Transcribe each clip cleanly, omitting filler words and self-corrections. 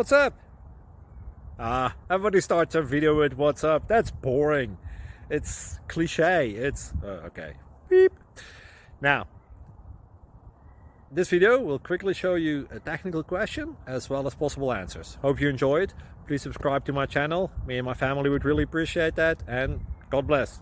What's up? Everybody starts a video with what's up. That's boring. It's cliche. It's okay. Beep. Now, this video will quickly show you a technical question as well as possible answers. Hope you enjoyed. Please subscribe to my channel. Me and my family would really appreciate that, and God bless.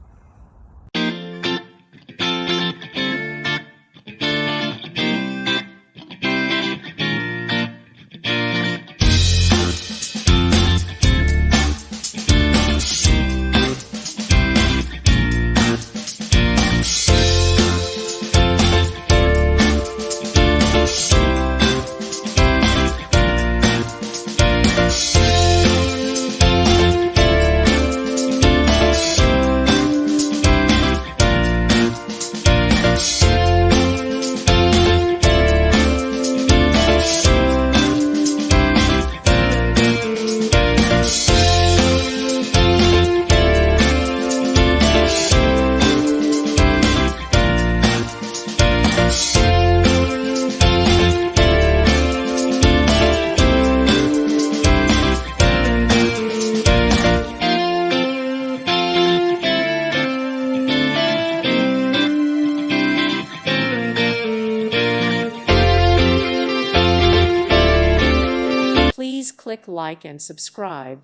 Please click like and subscribe.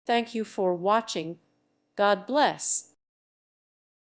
Thank you for watching. God bless.